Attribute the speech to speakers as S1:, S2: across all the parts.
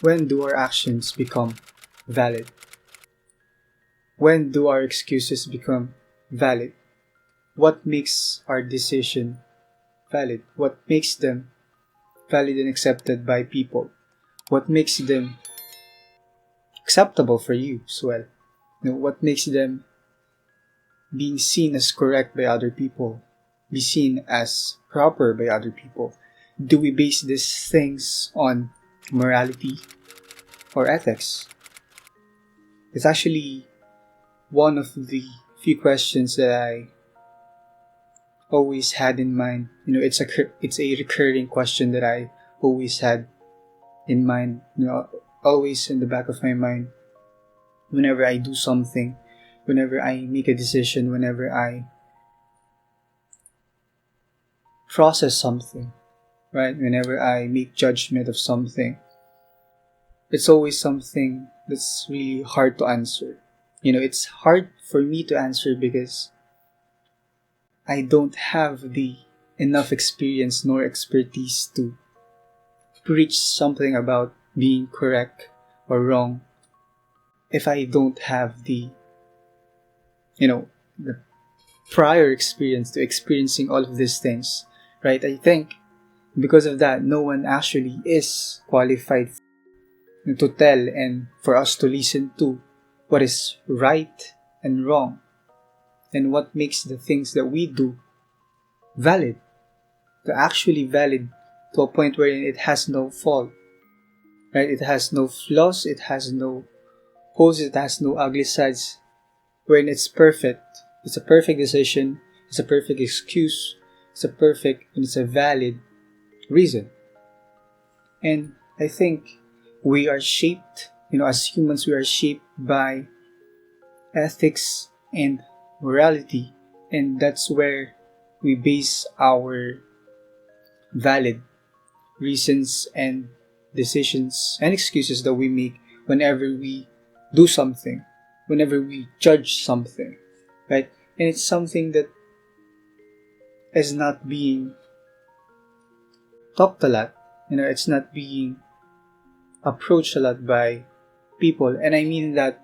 S1: When do our actions become valid? When do our excuses become valid? What makes our decision valid? What makes them valid and accepted by people? What makes them acceptable for you as well? What makes them being seen as correct by other people, be seen as proper by other people? Do we base these things on morality or ethics? It's actually one of the few questions that I always had in mind. It's a recurring question that I always had in mind. Always in the back of my mind whenever I do something, whenever I make a decision, whenever I process something, right? Whenever I make judgment of something, it's always something that's really hard to answer. It's hard for me to answer because I don't have the enough experience nor expertise to preach something about being correct or wrong if I don't have the prior experience to experiencing all of these things, right? I think because of that, no one actually is qualified to tell and for us to listen to what is right and wrong and what makes the things that we do valid, to actually valid to a point wherein it has no fault, right? It has no flaws, it has no holes, it has no ugly sides, wherein it's perfect. It's a perfect decision, it's a perfect excuse, and it's a valid reason. And I think we are shaped, as humans, we are shaped by ethics and morality, and that's where we base our valid reasons and decisions and excuses that we make whenever we do something, whenever we judge something, right? And it's something that is not being talked a lot, it's not being approached a lot by people. And I mean that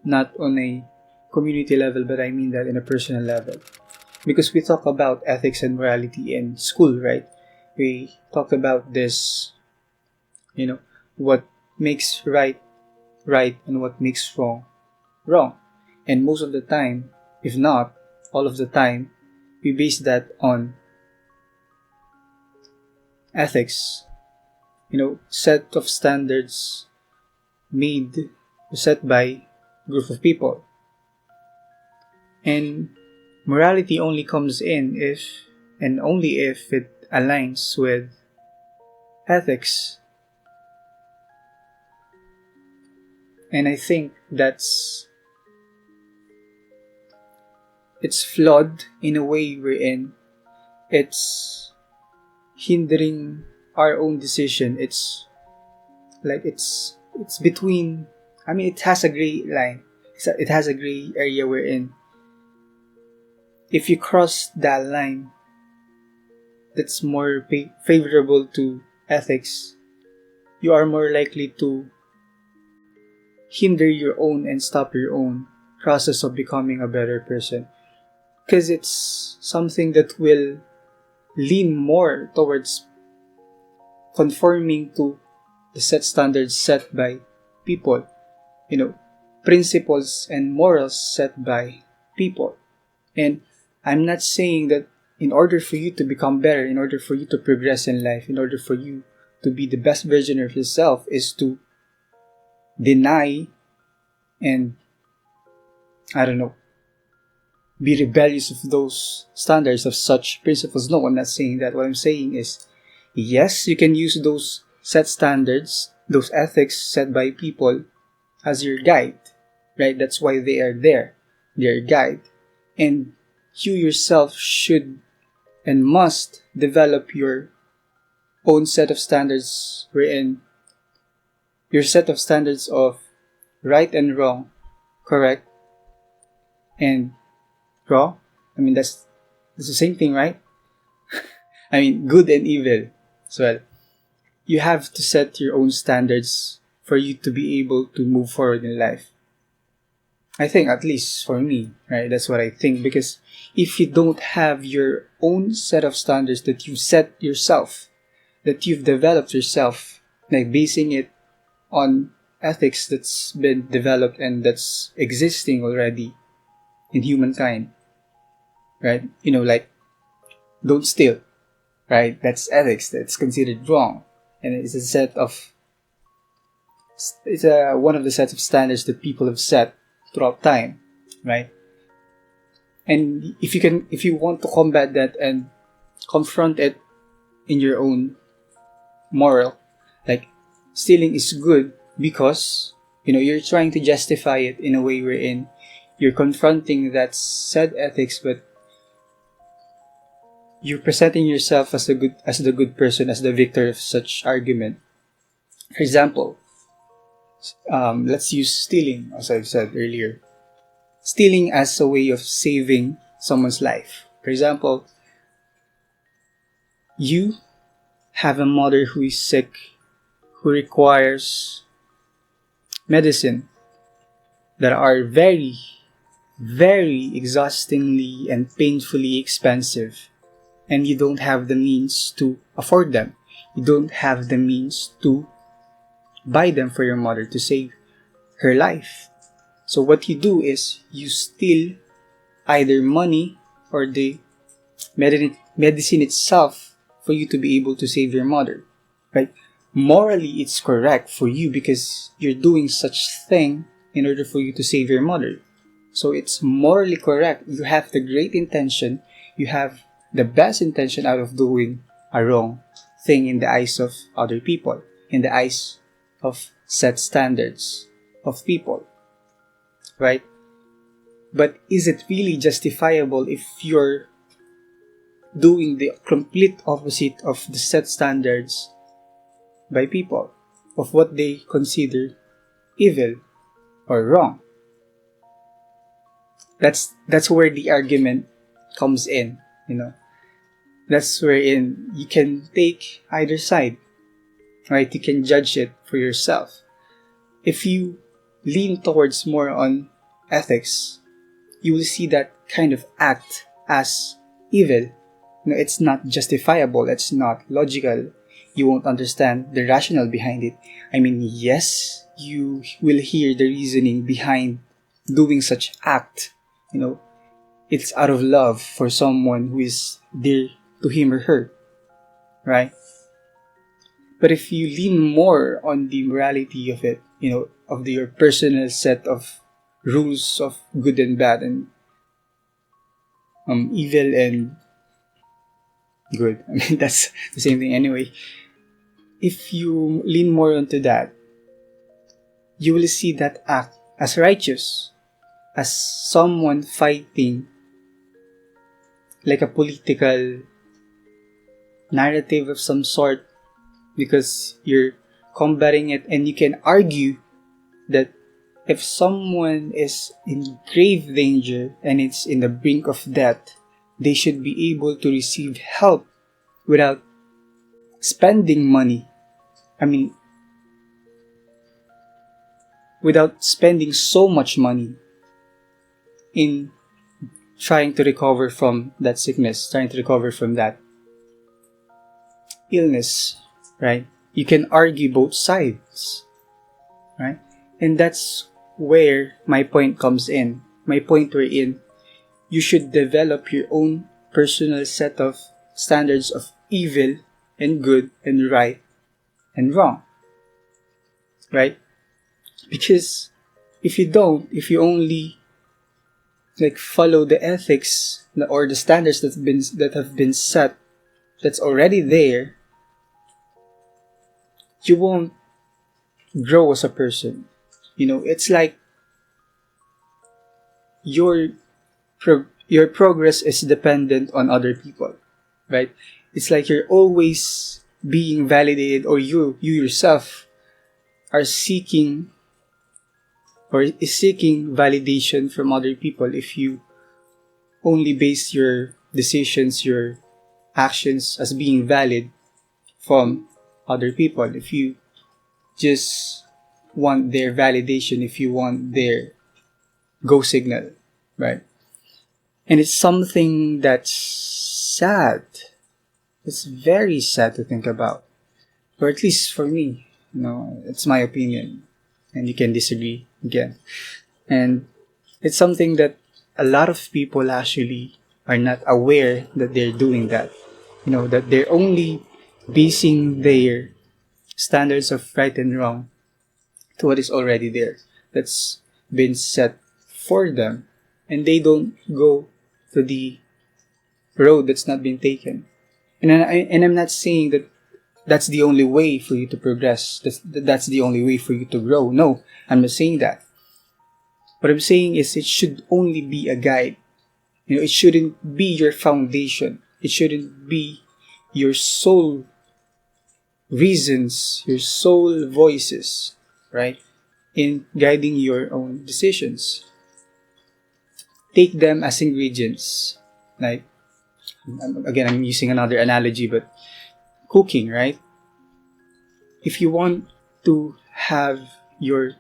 S1: not on a community level, but I mean that in a personal level. Because we talk about ethics and morality in school, right? We talk about this, what makes right, right, and what makes wrong, wrong. And most of the time, if not all of the time, we base that on ethics, set of standards made, set by group of people. And morality only comes in if and only if it aligns with ethics. And I think it's flawed in a way wherein it's hindering our own decision. It's like it's between, it has a gray line. It has a gray area wherein if you cross that line that's more favorable to ethics, you are more likely to hinder your own and stop your own process of becoming a better person. Because it's something that will lean more towards conforming to the set standards set by people, principles and morals set by people. And I'm not saying that in order for you to become better, in order for you to progress in life, in order for you to be the best version of yourself, is to deny and, be rebellious of those standards, of such principles. No, I'm not saying that. What I'm saying is, yes, you can use those set standards, those ethics set by people as your guide, right? That's why they are there. They're a guide. And you yourself should and must develop your own set of standards wherein your set of standards of right and wrong, correct and wrong. That's the same thing, right? Good and evil as well. you have to set your own standards for you to be able to move forward in life. I think, at least for me, right? That's what I think. Because if you don't have your own set of standards that you've set yourself, that you've developed yourself, like basing it on ethics that's been developed and that's existing already in humankind, right? Like, don't steal, right? That's ethics. That's considered wrong. And it's one of the sets of standards that people have set throughout time, right? And if you want to combat that and confront it in your own moral, like, stealing is good because, you're trying to justify it in a way wherein you're confronting that said ethics, but you're presenting yourself as the good person, as the victor of such argument. For example, let's use stealing, as I've said earlier. Stealing as a way of saving someone's life. For example, you have a mother who is sick, who requires medicine that are very, very exhaustingly and painfully expensive, and you don't have the means to afford them. You don't have the means to buy them for your mother to save her life. So what you do is you steal either money or the medicine itself for you to be able to save your mother, right? Morally, it's correct for you because you're doing such thing in order for you to save your mother. So it's morally correct. You have the great intention. You have the best intention out of doing a wrong thing in the eyes of other people, in the eyes of set standards of people, right? But is it really justifiable if you're doing the complete opposite of the set standards by people, of what they consider evil or wrong? That's where the argument comes in, That's wherein you can take either side, right? You can judge it for yourself. If you lean towards more on ethics, you will see that kind of act as evil. It's not justifiable. It's not logical. You won't understand the rationale behind it. I mean, yes, you will hear the reasoning behind doing such act. It's out of love for someone who is dear to him or her, right? But if you lean more on the morality of it, of your personal set of rules of good and bad, and evil and good. I mean, that's the same thing anyway. If you lean more onto that, you will see that act as righteous, as someone fighting like a political narrative of some sort, because you're combating it, and you can argue that if someone is in grave danger and it's in the brink of death, they should be able to receive help without spending money. I mean, without spending so much money in trying to recover from that sickness, trying to recover from that illness, right? You can argue both sides, right? And that's where my point comes in. My point wherein you should develop your own personal set of standards of evil and good and right and wrong, right? Because if you only like follow the ethics or the standards that have been set, that's already there, you won't grow as a person. It's like your progress is dependent on other people, right? It's like you're always being validated, or you yourself are seeking is seeking validation from other people if you only base your decisions, your actions as being valid from other people, if you just want their validation, if you want their go signal, right? And it's something that's sad. It's very sad to think about, or at least for me. It's my opinion, and you can disagree again. And it's something that a lot of people actually are not aware that they're doing that. That they're only basing their standards of right and wrong to what is already there, that's been set for them, and they don't go to the road that's not been taken. And I'm not saying that that's the only way for you to progress. That's the only way for you to grow. No, I'm not saying that. What I'm saying is it should only be a guide. It shouldn't be your foundation. It shouldn't be your sole reasons, your sole voices, right? In guiding your own decisions. Take them as ingredients. Like, again, I'm using another analogy, but cooking, right? If you want to have your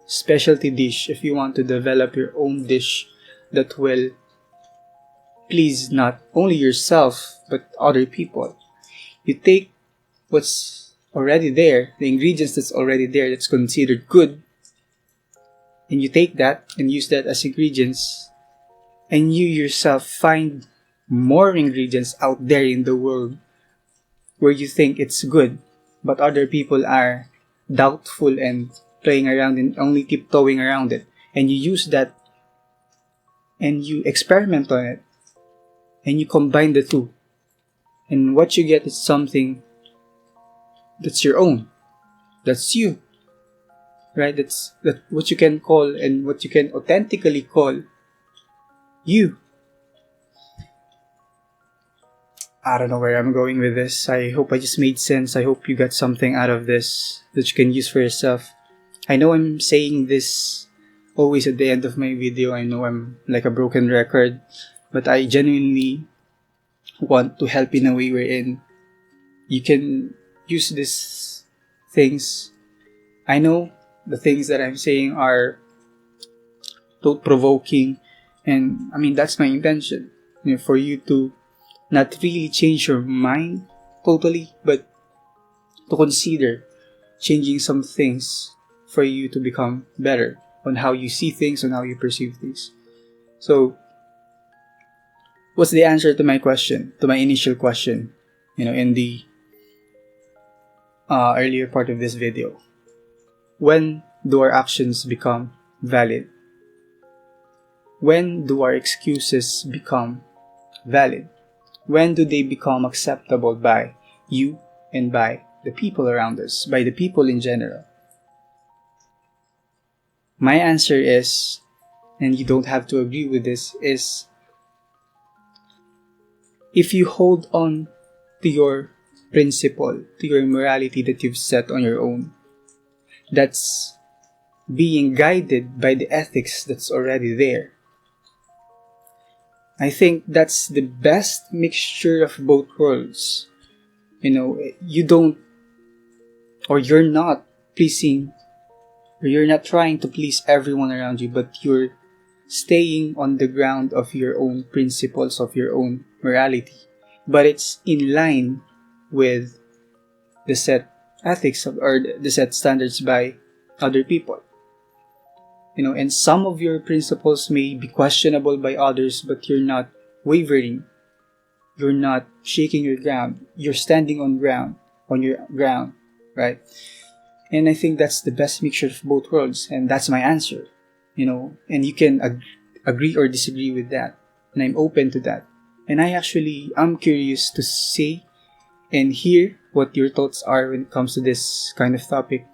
S1: specialty dish, if you want to develop your own dish that will please not only yourself but other people, you take what's already there, the ingredients that's already there that's considered good, and you take that and use that as ingredients, and you yourself find more ingredients out there in the world where you think it's good, but other people are doubtful and playing around and only tiptoeing around it. And you use that and you experiment on it and you combine the two. And what you get is something that's your own. That's you. Right? That's what you can call and what you can authentically call you. I don't know where I'm going with this. I hope I just made sense. I hope you got something out of this that you can use for yourself. I know I'm saying this always at the end of my video. I know I'm like a broken record, but I genuinely want to help in a way wherein you can use these things. I know the things that I'm saying are thought-provoking, and I mean, that's my intention. For you to not really change your mind totally, but to consider changing some things for you to become better on how you see things, on how you perceive things. So, what's the answer to my question, to my initial question, in the earlier part of this video? When do our actions become valid? When do our excuses become valid? When do they become acceptable by you and by the people around us, by the people in general? My answer is, and you don't have to agree with this, is if you hold on to your principle, to your morality that you've set on your own, that's being guided by the ethics that's already there. I think that's the best mixture of both worlds. You don't, or you're not pleasing, or you're not trying to please everyone around you, but you're staying on the ground of your own principles, of your own morality. But it's in line with the set ethics or the set standards by other people. And some of your principles may be questionable by others, but you're not wavering. You're not shaking your ground. You're standing on your ground, right? And I think that's the best mixture of both worlds, and that's my answer. And you can agree or disagree with that, and I'm open to that. And I'm curious to see and hear what your thoughts are when it comes to this kind of topic.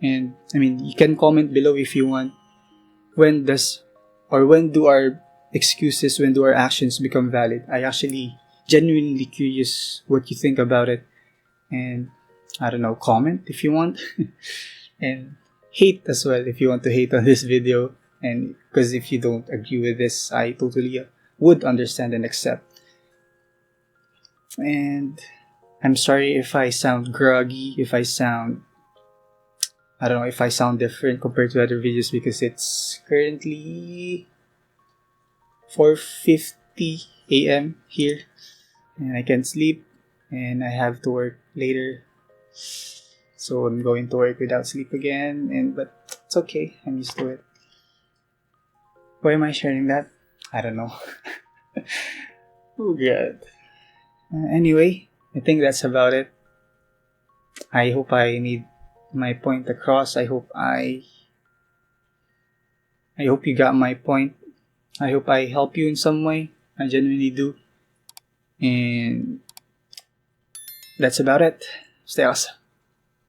S1: And I mean, you can comment below if you want. When do our excuses, when do our actions become valid? I actually genuinely curious what you think about it. And I don't know, comment if you want. And hate as well if you want to hate on this video. And because if you don't agree with this, I totally would understand and accept. And I'm sorry if I sound groggy, if I sound, I don't know, if I sound different compared to other videos, because it's currently 4:50 a.m. here and I can't sleep and I have to work later. So I'm going to work without sleep again, but it's okay. I'm used to it. Why am I sharing that? I don't know. Oh god. Anyway, I think that's about it. I hope I made my point across. I hope you got my point. I hope I help you in some way. I genuinely do. And that's about it. Stay awesome.